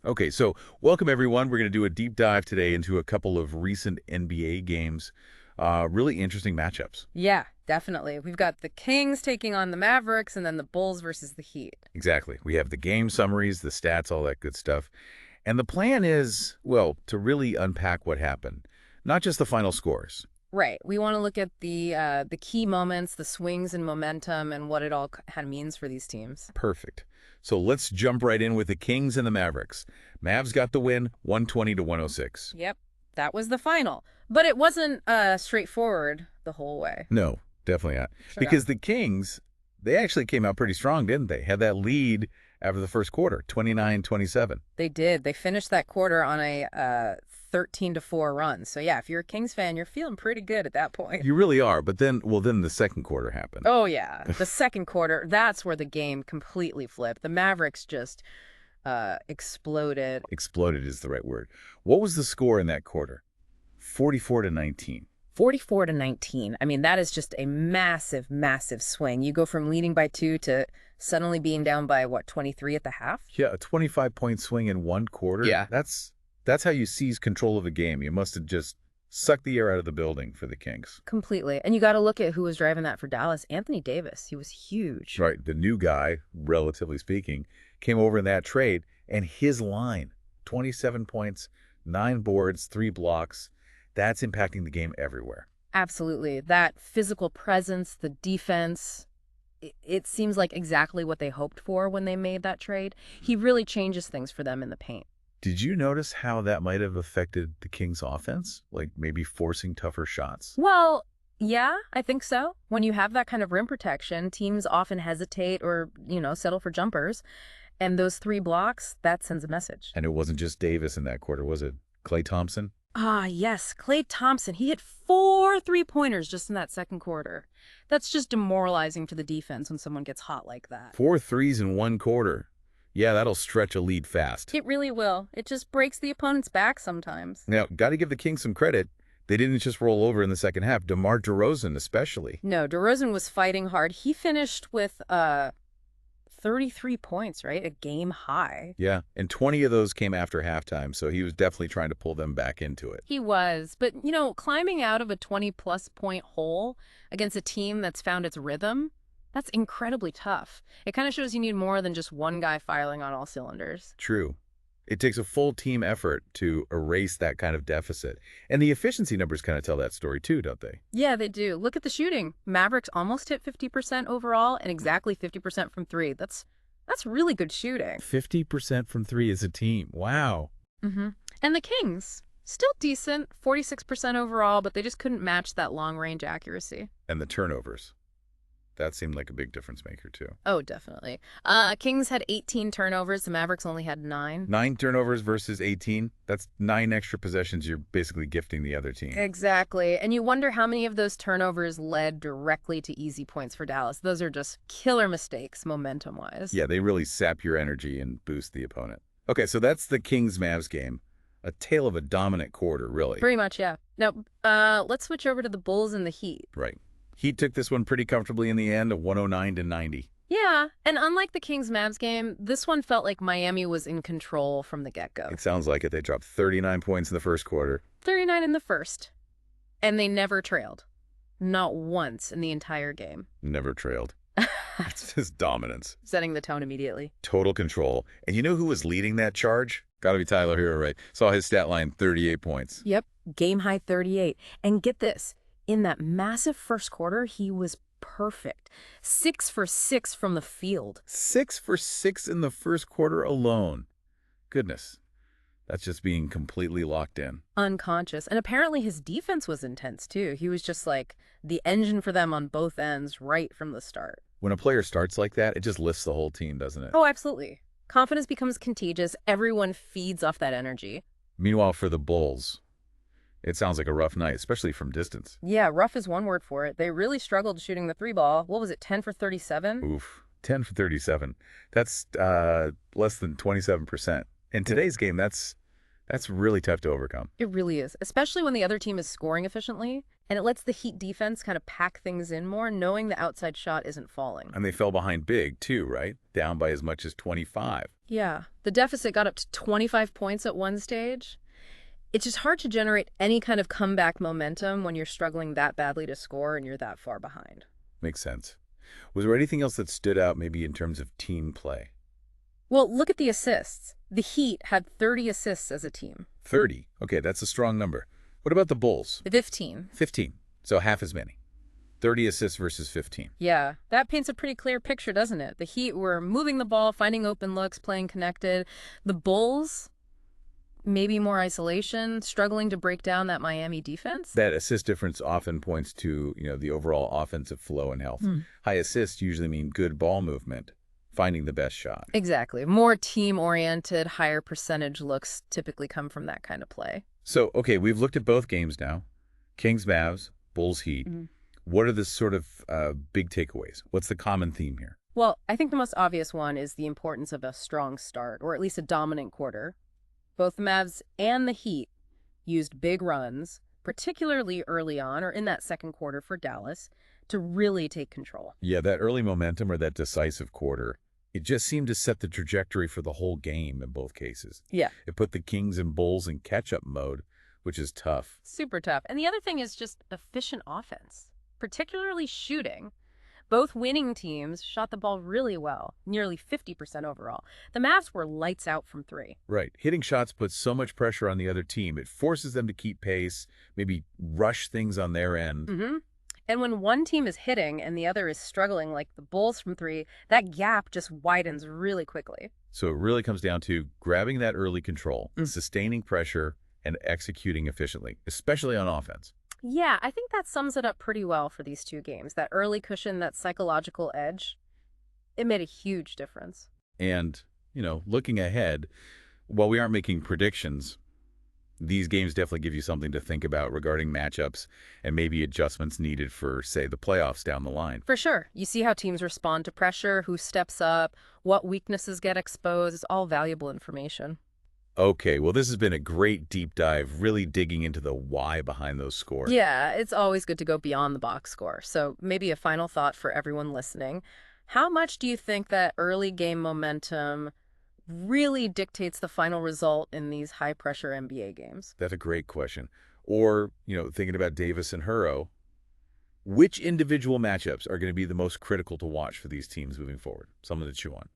Okay, so welcome everyone. We're going to do a deep dive today into a couple of recent NBA games. Really interesting matchups. Yeah, definitely. We've got the Kings taking on the Mavericks and then the Bulls versus the Heat. Exactly. We have the game summaries, the stats, all that good stuff. And the plan is, well, to really unpack what happened, not just the final scores. Right. We want to look at the key moments, the swings and momentum, and what it all kind of means for these teams. Perfect. So let's jump right in with the Kings and the Mavericks. Mavs got the win, 120 to 106. Yep, that was the final. But it wasn't straightforward the whole way. No, definitely not. Sure. Because the Kings, they actually came out pretty strong, didn't they? Had that lead after the first quarter, 29-27. They did. They finished that quarter on a 13-4 run. So yeah, if you're a Kings fan, you're feeling pretty good at that point. You really are. But then, well, then the second quarter happened. Oh yeah, the second quarter, that's where the game completely flipped. The Mavericks just exploded. Exploded is the right word. What was the score in that quarter? 44-19. 44-19. I mean, that is just a massive, massive swing. You go from leading by 2 to suddenly being down by, what, 23 at the half? Yeah, a 25-point swing in one quarter. Yeah. That's how you seize control of a game. You must have just sucked the air out of the building for the Kings. Completely. And you got to look at who was driving that for Dallas. Anthony Davis. He was huge. Right. The new guy, relatively speaking, came over in that trade, and his line, 27 points, 9 boards, 3 blocks, that's impacting the game everywhere. Absolutely. That physical presence, the defense, it seems like exactly what they hoped for when they made that trade. He really changes things for them in the paint. Did you notice how that might have affected the Kings' offense? Like maybe forcing tougher shots? Well, yeah, I think so. When you have that kind of rim protection, teams often hesitate or, settle for jumpers. And those 3 blocks, that sends a message. And it wasn't just Davis in that quarter, was it? Klay Thompson? Ah, yes, Klay Thompson. He hit 4 3-pointers just in that second quarter. That's just demoralizing for the defense when someone gets hot like that. 4 threes in one quarter. Yeah, that'll stretch a lead fast. It really will. It just breaks the opponent's back sometimes. Now, got to give the Kings some credit. They didn't just roll over in the second half. DeMar DeRozan especially. No, DeRozan was fighting hard. He finished with 33 points, right? A game high. Yeah, and 20 of those came after halftime, so he was definitely trying to pull them back into it. He was. But, climbing out of a 20-plus point hole against a team that's found its rhythm, that's incredibly tough. It kind of shows you need more than just one guy firing on all cylinders. True. It takes a full team effort to erase that kind of deficit. And the efficiency numbers kind of tell that story too, don't they? Yeah, they do. Look at the shooting. Mavericks almost hit 50% overall and exactly 50% from 3. That's really good shooting. 50% from 3 as a team. Wow. Mm-hmm. And the Kings, still decent, 46% overall, but they just couldn't match that long-range accuracy. And the turnovers. That seemed like a big difference maker, too. Oh, definitely. Kings had 18 turnovers. The Mavericks only had 9. 9 turnovers versus 18. That's 9 extra possessions you're basically gifting the other team. Exactly. And you wonder how many of those turnovers led directly to easy points for Dallas. Those are just killer mistakes, momentum-wise. Yeah, they really sap your energy and boost the opponent. Okay, so that's the Kings-Mavs game. A tale of a dominant quarter, really. Pretty much, yeah. Now, let's switch over to the Bulls and the Heat. Right. Heat took this one pretty comfortably in the end, of 109-90. Yeah, and unlike the Kings-Mavs game, this one felt like Miami was in control from the get-go. It sounds like it. They dropped 39 points in the first quarter. 39 in the first. And they never trailed. Not once in the entire game. Never trailed. It's just dominance. Setting the tone immediately. Total control. And you know who was leading that charge? Got to be Tyler Herro, right? Saw his stat line, 38 points. Yep, game-high 38. And get this. In that massive first quarter, he was perfect. 6 for 6 from the field. 6 for 6 in the first quarter alone. Goodness. That's just being completely locked in. Unconscious. And apparently his defense was intense, too. He was just like the engine for them on both ends right from the start. When a player starts like that, it just lifts the whole team, doesn't it? Oh, absolutely. Confidence becomes contagious. Everyone feeds off that energy. Meanwhile, for the Bulls, it sounds like a rough night, especially from distance. Yeah, rough is one word for it. They really struggled shooting the 3-ball. What was it, 10 for 37? Oof, 10 for 37. That's less than 27%. In today's game, that's really tough to overcome. It really is, especially when the other team is scoring efficiently And it lets the Heat defense kind of pack things in more, knowing the outside shot isn't falling. And they fell behind big, too, right? Down by as much as 25. Yeah, the deficit got up to 25 points at one stage. It's just hard to generate any kind of comeback momentum when you're struggling that badly to score and you're that far behind. Makes sense. Was there anything else that stood out maybe in terms of team play? Well, look at the assists. The Heat had 30 assists as a team. 30. Okay, that's a strong number. What about the Bulls? 15. 15. So half as many. 30 assists versus 15. Yeah, that paints a pretty clear picture, doesn't it? The Heat were moving the ball, finding open looks, playing connected. The Bulls, maybe more isolation, struggling to break down that Miami defense. That assist difference often points to, the overall offensive flow and health. High assists usually mean good ball movement, finding the best shot. Exactly. More team-oriented, higher percentage looks typically come from that kind of play. So, okay, we've looked at both games now. Kings, Mavs, Bulls, Heat. What are the sort of big takeaways? What's the common theme here? Well, I think the most obvious one is the importance of a strong start, or at least a dominant quarter. Both the Mavs and the Heat used big runs, particularly early on or in that second quarter for Dallas, to really take control. Yeah, that early momentum or that decisive quarter, it just seemed to set the trajectory for the whole game in both cases. Yeah. It put the Kings and Bulls in catch-up mode, which is tough. Super tough. And the other thing is just efficient offense, particularly shooting. Both winning teams shot the ball really well, nearly 50% overall. The Mavs were lights out from three. Right. Hitting shots puts so much pressure on the other team. It forces them to keep pace, maybe rush things on their end. And when one team is hitting and the other is struggling, like the Bulls from three, that gap just widens really quickly. So it really comes down to grabbing that early control, sustaining pressure, and executing efficiently, especially on offense. Yeah, I think that sums it up pretty well for these two games. That early cushion, that psychological edge, it made a huge difference. And, looking ahead, while we aren't making predictions, these games definitely give you something to think about regarding matchups and maybe adjustments needed for, say, the playoffs down the line. For sure. You see how teams respond to pressure, who steps up, what weaknesses get exposed. It's all valuable information. Okay, well, this has been a great deep dive, really digging into the why behind those scores. Yeah, it's always good to go beyond the box score. So maybe a final thought for everyone listening. How much do you think that early game momentum really dictates the final result in these high-pressure NBA games? That's a great question. Or, thinking about Davis and Herro, which individual matchups are going to be the most critical to watch for these teams moving forward? Something to chew on.